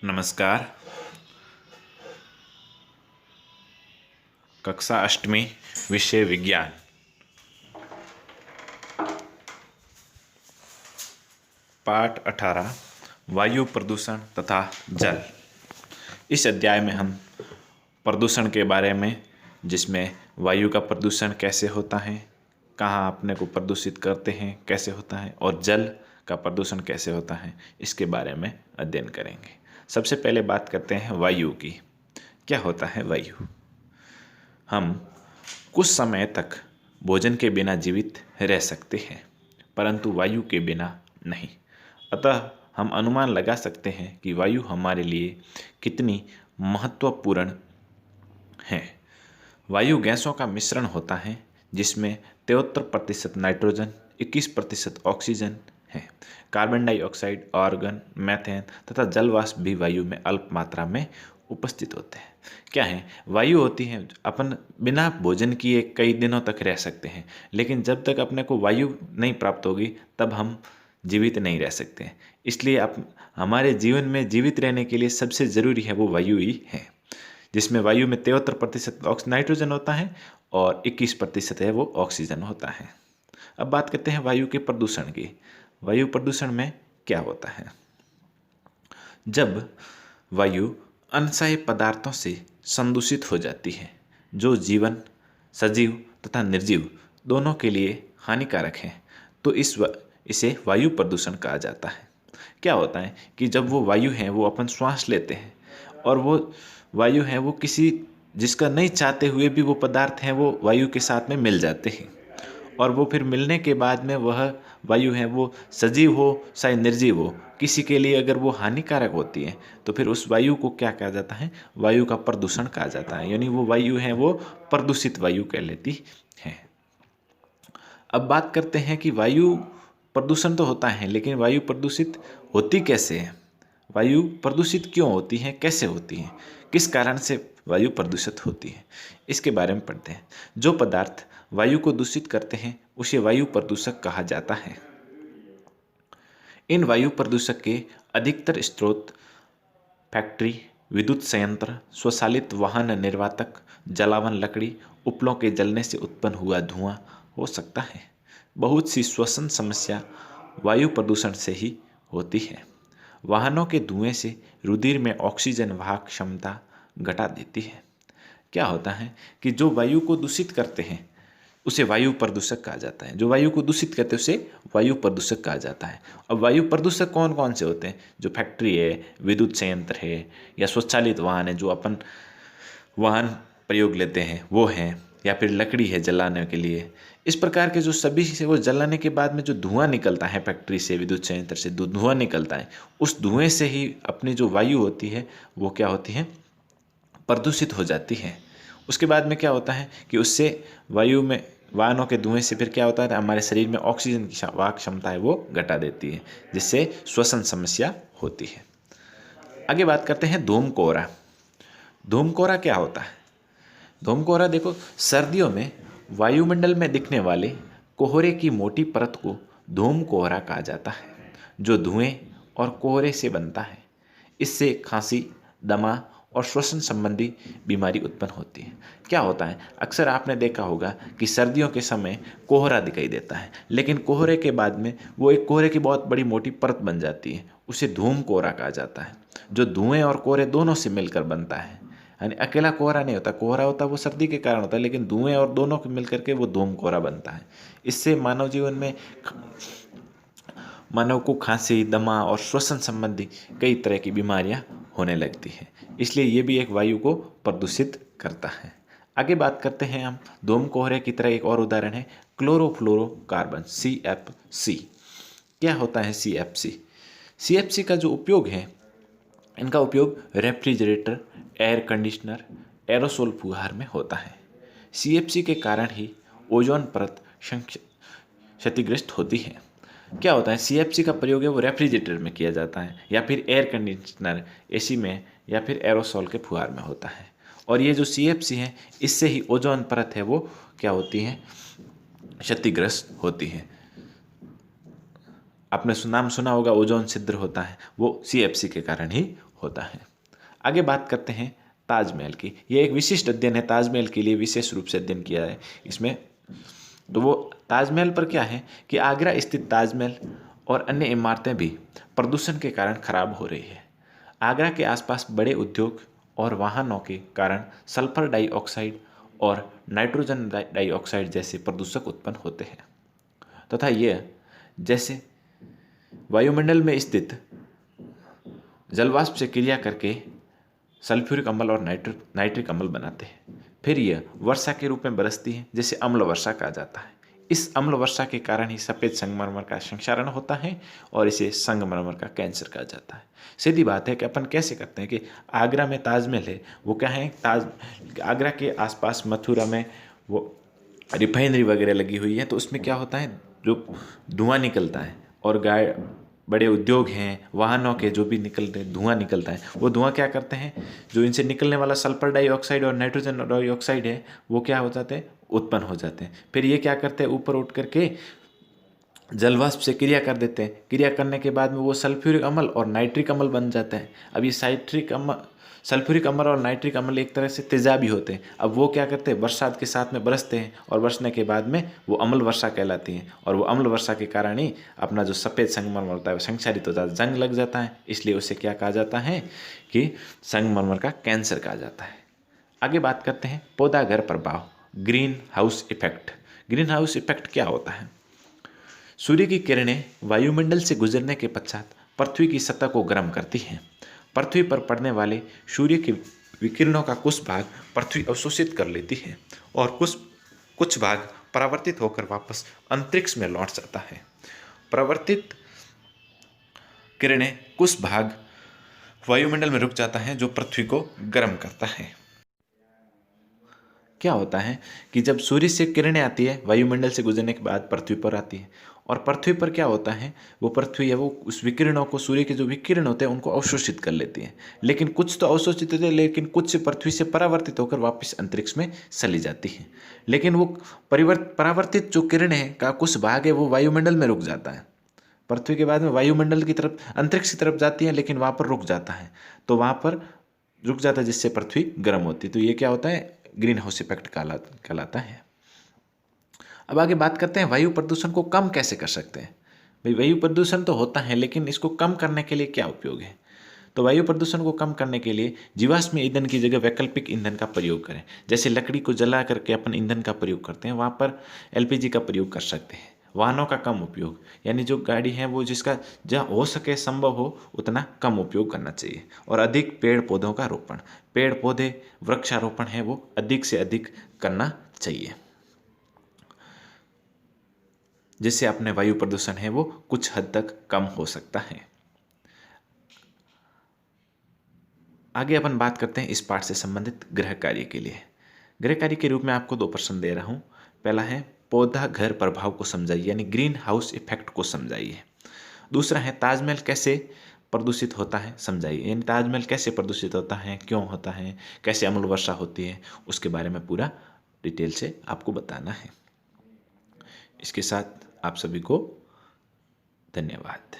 नमस्कार। कक्षा अष्टमी, विषय विज्ञान, पाठ 18, वायु प्रदूषण तथा जल। इस अध्याय में हम प्रदूषण के बारे में, जिसमें वायु का प्रदूषण कैसे होता है, कहाँ अपने को प्रदूषित करते हैं, कैसे होता है, और जल का प्रदूषण कैसे होता है, इसके बारे में अध्ययन करेंगे। सबसे पहले बात करते हैं वायु की। क्या होता है वायु? हम कुछ समय तक भोजन के बिना जीवित रह सकते हैं, परंतु वायु के बिना नहीं। अतः हम अनुमान लगा सकते हैं कि वायु हमारे लिए कितनी महत्वपूर्ण है। वायु गैसों का मिश्रण होता है, जिसमें 73% नाइट्रोजन, 21% ऑक्सीजन है। कार्बन डाइऑक्साइड, आर्गन, मीथेन तथा जलवाष्प भी वायु में अल्प मात्रा में उपस्थित होते हैं। क्या है? वायु होती है, अपन बिना भोजन किए कई दिनों तक रह सकते हैं, लेकिन जब तक अपने को वायु नहीं प्राप्त होगी तब हम जीवित नहीं रह सकते हैं। इसलिए हमारे जीवन में जीवित रहने के लिए सबसे ज़रूरी है वो वायु ही है, जिसमें वायु में 73% नाइट्रोजन होता है और 21% है वो ऑक्सीजन होता है। अब बात करते हैं वायु के प्रदूषण की। वायु प्रदूषण में क्या होता है? जब वायु अनसाय पदार्थों से संदूषित हो जाती है, जो जीवन, सजीव तथा निर्जीव दोनों के लिए हानिकारक है, तो इसे वायु प्रदूषण कहा जाता है। क्या होता है कि जब वो वायु है वो अपन श्वास लेते हैं, और वो वायु है वो किसी जिसका नहीं चाहते हुए भी वो पदार्थ हैं वो वायु के साथ में मिल जाते हैं, और वो फिर मिलने के बाद में वह वायु है वो सजीव हो चाहे निर्जीव हो, किसी के लिए अगर वो हानिकारक होती है तो फिर उस वायु को क्या कहा जाता है? वायु का प्रदूषण कहा जाता है। यानी वो वायु है वो प्रदूषित वायु कहलाती है। अब बात करते हैं कि वायु प्रदूषण तो होता है, लेकिन वायु प्रदूषित होती कैसे है? वायु प्रदूषित क्यों होती है, कैसे होती है, किस कारण से वायु प्रदूषित होती है, इसके बारे में पढ़ते हैं। जो पदार्थ वायु को दूषित करते हैं उसे वायु प्रदूषक कहा जाता है। इन वायु प्रदूषक के अधिकतर स्रोत फैक्ट्री, विद्युत संयंत्र, स्वचालित वाहन निर्वातक, जलावन लकड़ी, उपलों के जलने से उत्पन्न हुआ धुआं हो सकता है। बहुत सी श्वसन समस्या वायु प्रदूषण से ही होती है। वाहनों के धुएं से रुधिर में ऑक्सीजन वाहक क्षमता घटा देती है। क्या होता है कि जो वायु को दूषित करते हैं उसे वायु प्रदूषक कहा जाता है। जो वायु को दूषित करते हैं उसे वायु प्रदूषक कहा जाता है। अब वायु प्रदूषक कौन कौन से होते हैं? जो फैक्ट्री है, विद्युत संयंत्र है, या स्वचालित वाहन है जो अपन वाहन प्रयोग लेते हैं वो हैं, या फिर लकड़ी है जलाने के लिए। इस प्रकार के जो सभी से वो जलाने के बाद में जो धुआं निकलता है फैक्ट्री से, विद्युत संयंत्र से धुआं निकलता है, उस धुएं से ही अपनी जो वायु होती है वो क्या होती है? प्रदूषित हो जाती है। उसके बाद में क्या होता है कि उससे वायु में वाहनों के धुएं से फिर क्या होता है, हमारे शरीर में ऑक्सीजन की वाहक क्षमता है वो घटा देती है, जिससे श्वसन समस्या होती है। आगे बात करते हैं धूम कोहरा। धूम कोहरा क्या होता है? धूम कोहरा देखो, सर्दियों में वायुमंडल में दिखने वाले कोहरे की मोटी परत को धूम कोहरा कहा जाता है, जो धुएं और कोहरे से बनता है। इससे खांसी, दमा और श्वसन संबंधी बीमारी उत्पन्न होती है। क्या होता है, अक्सर आपने देखा होगा कि सर्दियों के समय कोहरा दिखाई देता है, लेकिन कोहरे के बाद में वो एक कोहरे की बहुत बड़ी मोटी परत बन जाती है, उसे धूम कोहरा कहा जाता है, जो धुएं और कोहरे दोनों से मिलकर बनता है। यानी अकेला कोहरा नहीं होता, कोहरा होता है वो सर्दी के कारण होता है, लेकिन धुएं और दोनों के मिलकर के वो धूम कोहरा बनता है। इससे मानव जीवन में मानव को खांसी, दमा और श्वसन संबंधी कई तरह की बीमारियां होने लगती हैं। इसलिए ये भी एक वायु को प्रदूषित करता है। आगे बात करते हैं हम धूम कोहरे की तरह एक और उदाहरण है क्लोरोफ्लोरोकार्बन, CFC। क्या होता है CFC? CFC का जो उपयोग है, इनका उपयोग रेफ्रिजरेटर, एयर कंडीशनर, एरोसोल फुहार में होता है। CFC के कारण ही ओजोन परत क्षतिग्रस्त होती है। क्या होता है, CFC का प्रयोग है वो रेफ्रिजरेटर में किया जाता है, या फिर एयर कंडीशनर AC में, या फिर एरोसोल के फुहार में होता है। और ये जो CFC है इससे ही ओजोन परत है वो क्या होती है? क्षतिग्रस्त होती है। आपने नाम सुना होगा ओजोन छिद्र होता है, वो CFC के कारण ही होता है। आगे बात करते हैं ताजमहल की। यह एक विशिष्ट अध्ययन है, ताजमहल के लिए विशेष रूप से अध्ययन किया है इसमें। तो वो ताजमहल पर क्या है कि आगरा स्थित ताजमहल और अन्य इमारतें भी प्रदूषण के कारण खराब हो रही है। आगरा के आसपास बड़े उद्योग और वाहनों के कारण सल्फर डाइऑक्साइड और नाइट्रोजन डाइऑक्साइड जैसे प्रदूषक उत्पन्न होते हैं तथा यह जैसे वायुमंडल में स्थित जलवाष्प से क्रिया करके सल्फ्यूरिक अम्ल और नाइट्रिक अम्ल बनाते हैं। फिर यह वर्षा के रूप में बरसती है, जिसे अम्ल वर्षा कहा जाता है। इस अम्ल वर्षा के कारण ही सफ़ेद संगमरमर का संक्षारण होता है और इसे संगमरमर का कैंसर कहा जाता है। सीधी बात है कि अपन कैसे करते हैं कि आगरा में ताजमहल है, वो क्या है, आगरा के आसपास मथुरा में वो रिफाइनरी वगैरह लगी हुई है, तो उसमें क्या होता है, जो धुआं निकलता है और बड़े उद्योग हैं, वाहनों के जो भी धुआं निकलता है, वो धुआं क्या करते हैं, जो इनसे निकलने वाला सल्फर डाइऑक्साइड और नाइट्रोजन डाइऑक्साइड है, वो क्या हो जाते हैं, उत्पन्न हो जाते हैं। फिर ये क्या करते हैं, ऊपर उठ करके जलवाष्प से क्रिया कर देते हैं। क्रिया करने के बाद में वो सल्फ्यूरिक अम्ल और नाइट्रिक अम्ल बन जाता है। अब ये सल्फ्यूरिक अम्ल और नाइट्रिक अम्ल एक तरह से तेजाबी होते हैं। अब वो क्या करते हैं, बरसात के साथ में बरसते हैं और बरसने के बाद में वो अम्ल वर्षा कहलाती है। और वो अम्ल वर्षा के कारण ही अपना जो सफ़ेद संगमरमर होता है वो संक्षारित हो जाता है, जंग लग जाता है। इसलिए उसे क्या कहा जाता है कि संगमरमर का कैंसर कहा जाता है। आगे बात करते हैं पौधा घर प्रभाव, green house effect. Green house effect क्या होता है? सूर्य की किरणें वायुमंडल से गुजरने के पश्चात पृथ्वी की सतह को गर्म करती हैं। पृथ्वी पर पड़ने वाले सूर्य के विकिरणों का कुछ भाग पृथ्वी अवशोषित कर लेती है और कुछ भाग परावर्तित होकर वापस अंतरिक्ष में लौट जाता है। परावर्तित किरणें कुछ भाग वायुमंडल में रुक जाता है, जो पृथ्वी को गर्म करता है। क्या होता है कि जब सूर्य से किरणें आती है, वायुमंडल से गुजरने के बाद पृथ्वी पर आती है, और पृथ्वी पर क्या होता है, वो पृथ्वी है वो उस विकिरणों को, सूर्य के जो विकिरण होते हैं उनको अवशोषित कर लेती है। लेकिन कुछ तो अवशोषित होते हैं, लेकिन कुछ पृथ्वी से परावर्तित होकर वापस अंतरिक्ष में चली जाती है। लेकिन वो परावर्तित जो किरणें का कुछ भाग है वो वायुमंडल में रुक जाता है। पृथ्वी के बाद में वायुमंडल की तरफ, अंतरिक्ष की तरफ जाती है, लेकिन वहाँ पर रुक जाता है। तो वहाँ पर रुक जाता है जिससे पृथ्वी गर्म होती है। तो ये क्या होता है, ग्रीन हाउस इफेक्ट कहलाता है। अब आगे बात करते हैं वायु प्रदूषण को कम कैसे कर सकते हैं। भाई वायु प्रदूषण तो होता है, लेकिन इसको कम करने के लिए क्या उपयोग है? तो वायु प्रदूषण को कम करने के लिए जीवाश्म ईंधन की जगह वैकल्पिक ईंधन का प्रयोग करें। जैसे लकड़ी को जला करके अपन ईंधन का प्रयोग करते हैं, वहाँ पर LPG का प्रयोग कर सकते हैं। वाहनों का कम उपयोग, यानी जो गाड़ी है वो जिसका जहाँ हो सके संभव हो उतना कम उपयोग करना चाहिए। और अधिक पेड़ पौधों का रोपण, पेड़ पौधे वृक्षारोपण है वो अधिक से अधिक करना चाहिए, जिससे अपने वायु प्रदूषण है वो कुछ हद तक कम हो सकता है। आगे अपन बात करते हैं इस पाठ से संबंधित गृह कार्य के लिए। गृह कार्य के रूप में आपको 2 प्रश्न दे रहा हूँ। पहला है पौधा घर प्रभाव को समझाइए, यानी ग्रीन हाउस इफेक्ट को समझाइए। दूसरा है ताजमहल कैसे प्रदूषित होता है समझाइए, यानी ताजमहल कैसे प्रदूषित होता है, क्यों होता है, कैसे अम्ल वर्षा होती है, उसके बारे में पूरा डिटेल से आपको बताना है। इसके साथ आप सभी को धन्यवाद।